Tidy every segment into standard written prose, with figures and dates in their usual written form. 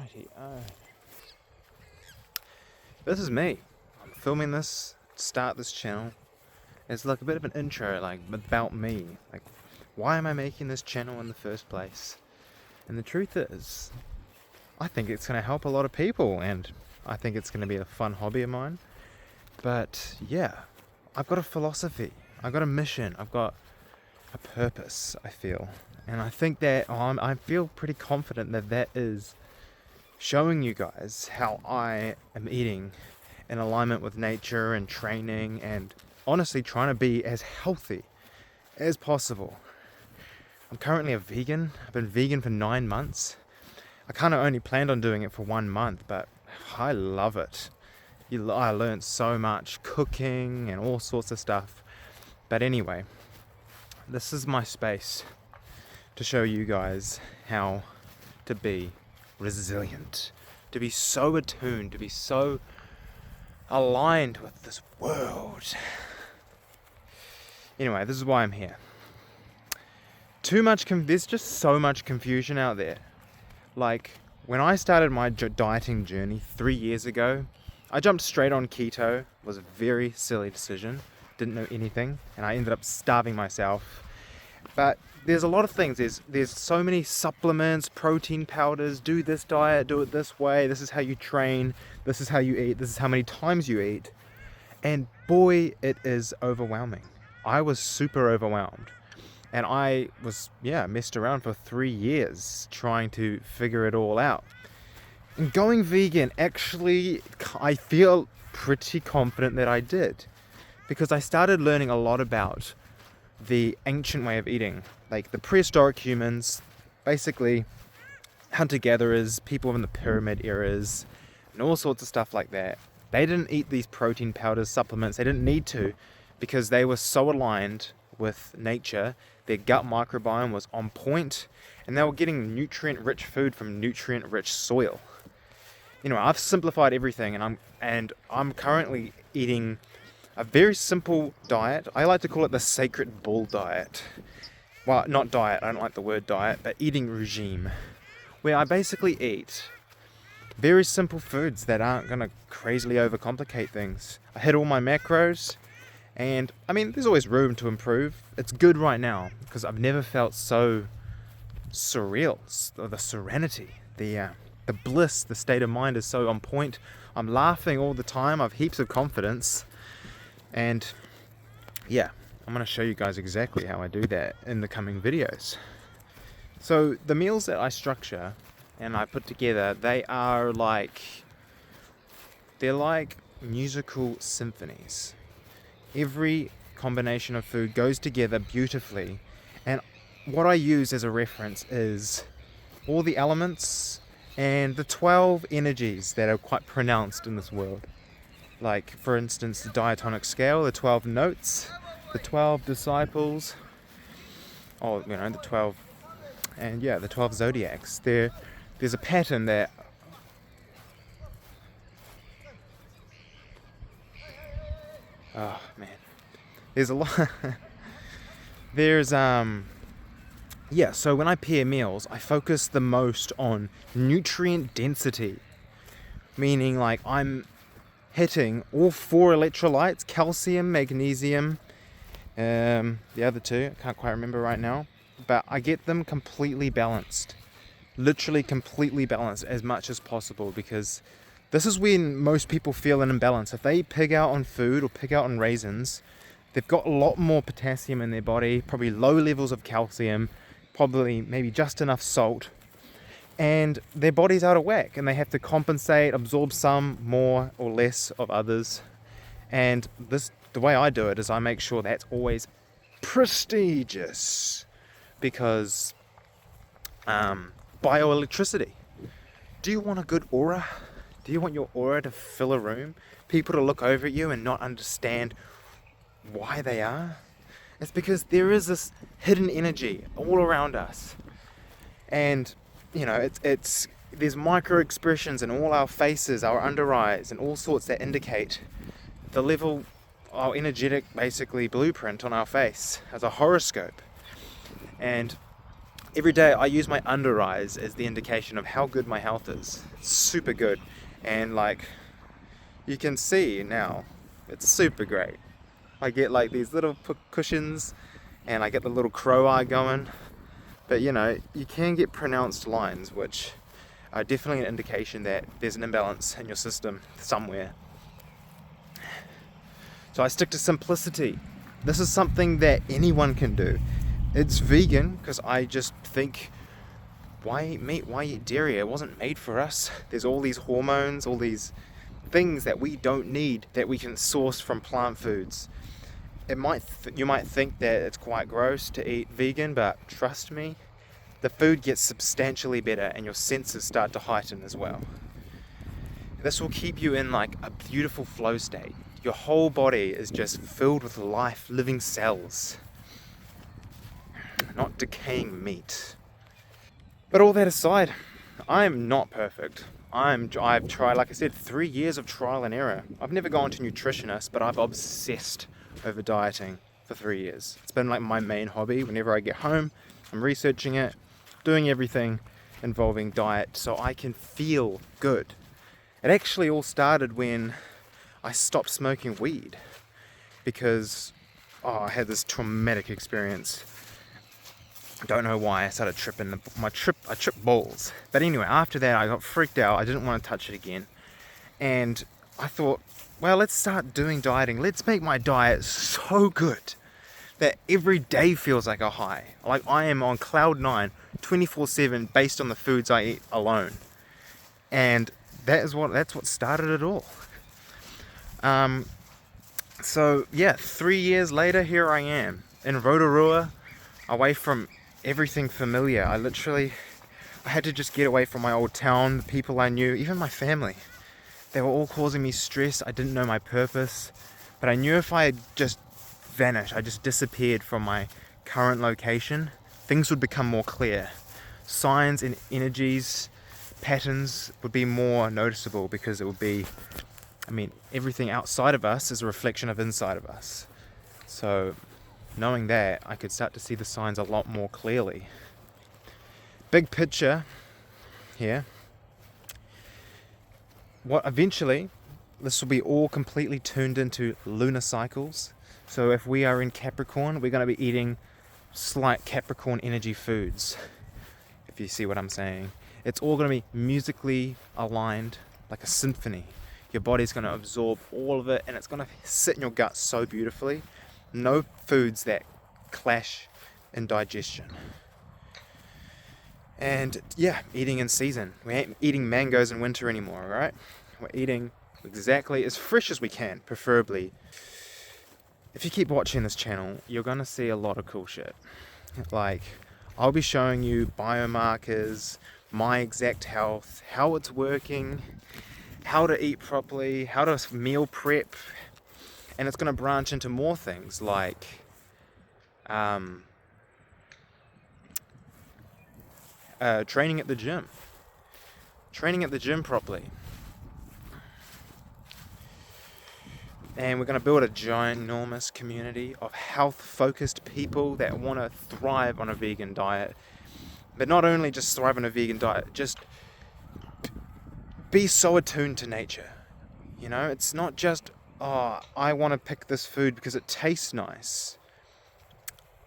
Righty, this is me. I'm filming this to start this channel. It's like a bit of an intro, like about me. Like, why am I making this channel in the first place? And the truth is, I think it's going to help a lot of people, and I think it's going to be a fun hobby of mine. But yeah, I've got a philosophy, I've got a mission, I've got a purpose, I feel. And I think that I feel pretty confident that that is showing you guys how I am eating in alignment with nature and training, and honestly trying to be as healthy as possible. I'm currently a vegan. I've been vegan for 9 months. I kind of only planned on doing it for 1 month, but I love it. I learned so much cooking and all sorts of stuff. But anyway, this is my space to show you guys how to be resilient, to be so attuned, to be so aligned with this world. Anyway, this is why I'm here. There's just so much confusion out there. Like, when I started my dieting journey 3 years ago, I jumped straight on keto. It was a very silly decision. Didn't know anything, and I ended up starving myself. But there's a lot of things. There's so many supplements, protein powders, do this diet, do it this way, this is how you train, this is how you eat, this is how many times you eat. And boy, it is overwhelming. I was super overwhelmed. And I was, messed around for 3 years trying to figure it all out. And going vegan, actually, I feel pretty confident that I did. Because I started learning a lot about the ancient way of eating. Like the prehistoric humans, basically hunter-gatherers, people in the pyramid eras, and all sorts of stuff like that. They didn't eat these protein powders, supplements. They didn't need to, because they were so aligned with nature. Their gut microbiome was on point, and they were getting nutrient-rich food from nutrient-rich soil. You know, I've simplified everything, and I'm currently eating a very simple diet. I like to call it the sacred bull diet. Well, not diet, I don't like the word diet, but eating regime, where I basically eat very simple foods that aren't going to crazily overcomplicate things. I hit all my macros, and I mean, there's always room to improve. It's good right now, because I've never felt so surreal, the serenity, the bliss, the state of mind is so on point. I'm laughing all the time, I have heaps of confidence, and yeah, I'm going to show you guys exactly how I do that in the coming videos. So the meals that I structure and I put together, they're like musical symphonies. Every combination of food goes together beautifully, and what I use as a reference is all the elements and the 12 energies that are quite pronounced in this world. Like, for instance, the diatonic scale, the 12 notes, the 12 disciples, the 12, and the 12 zodiacs. There's a pattern there. Oh, man. There's a lot. So when I pair meals, I focus the most on nutrient density. Meaning, like, I'm hitting all 4 electrolytes, calcium, magnesium, the other 2, I can't quite remember right now, but I get them completely balanced, literally completely balanced as much as possible, because this is when most people feel an imbalance. If they pig out on food or pig out on raisins, they've got a lot more potassium in their body, probably low levels of calcium, probably maybe just enough salt, and their body's out of whack, and they have to compensate, absorb some more or less of others. And the way I do it is I make sure that's always prestigious, because bioelectricity. Do you want a good aura? Do you want your aura to fill a room? People to look over at you and not understand why they are? It's because there is this hidden energy all around us, and there's micro expressions in all our faces, our under eyes, and all sorts that indicate the level, our energetic basically blueprint on our face as a horoscope. And Every day I use my under eyes as the indication of how good my health is. It's super good. And like, you can see now, it's super great. I get like these little cushions, and I get the little crow eye going. But you know, you can get pronounced lines, which are definitely an indication that there's an imbalance in your system somewhere. So I stick to simplicity. This is something that anyone can do. It's vegan because I just think, why eat meat? Why eat dairy? It wasn't made for us. There's all these hormones, all these things that we don't need that we can source from plant foods. You might think that it's quite gross to eat vegan, but trust me, the food gets substantially better and your senses start to heighten as well. This will keep you in like a beautiful flow state. Your whole body is just filled with life, living cells, not decaying meat. But all that aside, I'm not perfect. I've tried, like I said, 3 years of trial and error. I've never gone to nutritionists, but I've obsessed over dieting for 3 years. It's been like my main hobby. Whenever I get home, I'm researching it, doing everything involving diet so I can feel good. It actually all started when I stopped smoking weed because I had this traumatic experience. I don't know why I started tripping. I tripped balls. But anyway, after that I got freaked out. I didn't want to touch it again. And I thought, well, let's start doing dieting. Let's make my diet so good that every day feels like a high. Like I am on cloud 9, 24/7 based on the foods I eat alone. And that's what started it all. So yeah, 3 years later, here I am in Rotorua, away from everything familiar. I had to just get away from my old town, the people I knew, even my family. They were all causing me stress. I didn't know my purpose, but I knew if I had just vanished, I just disappeared from my current location, things would become more clear. Signs and energies, patterns would be more noticeable because it would be, everything outside of us is a reflection of inside of us. So knowing that, I could start to see the signs a lot more clearly. Big picture here. What eventually, this will be all completely turned into lunar cycles. So if we are in Capricorn, we're going to be eating slight Capricorn energy foods. If you see what I'm saying. It's all going to be musically aligned like a symphony. Your body's going to absorb all of it and it's going to sit in your gut so beautifully. No foods that clash in digestion. And yeah, eating in season. We ain't eating mangoes in winter anymore, alright? We're eating exactly as fresh as we can, preferably. If you keep watching this channel, you're going to see a lot of cool shit. Like, I'll be showing you biomarkers, my exact health, how it's working, how to eat properly, how to meal prep, and it's going to branch into more things like training at the gym properly. And we're going to build a ginormous community of health-focused people that want to thrive on a vegan diet. But not only just thrive on a vegan diet, just be so attuned to nature. You know, it's not just, I want to pick this food because it tastes nice.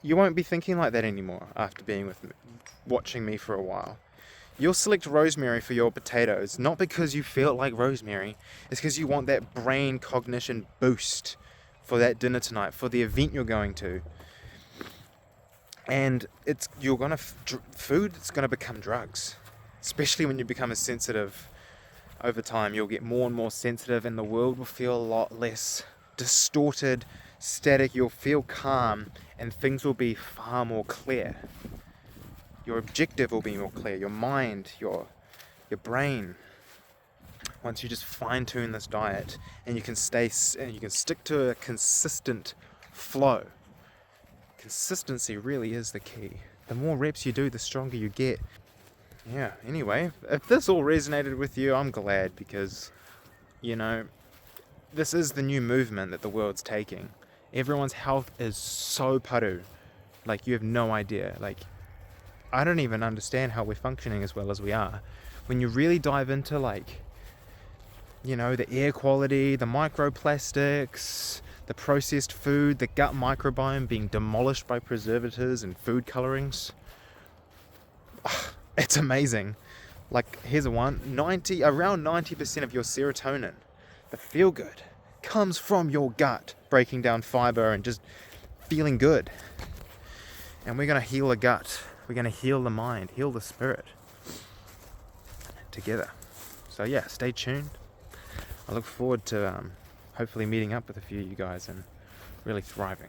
You won't be thinking like that anymore after being with me, watching me for a while. You'll select rosemary for your potatoes, not because you feel like rosemary, it's because you want that brain cognition boost for that dinner tonight, for the event you're going to. And food is going to become drugs, especially when you become as sensitive over time. You'll get more and more sensitive and the world will feel a lot less distorted, static. You'll feel calm and things will be far more clear. Your objective will be more clear, your mind, your brain. Once you just fine-tune this diet and you can stick to a consistent flow. Consistency really is the key. The more reps you do, the stronger you get. Yeah, anyway, if this all resonated with you, I'm glad because, this is the new movement that the world's taking. Everyone's health is so paru. Like, you have no idea. Like, I don't even understand how we're functioning as well as we are. When you really dive into like, you know, the air quality, the microplastics, the processed food, the gut microbiome being demolished by preservatives and food colorings, it's amazing. Like, here's one, around 90% of your serotonin, the feel good, comes from your gut, breaking down fiber and just feeling good. And we're going to heal the gut. We're going to heal the mind, heal the spirit together. So yeah, stay tuned. I look forward to hopefully meeting up with a few of you guys and really thriving.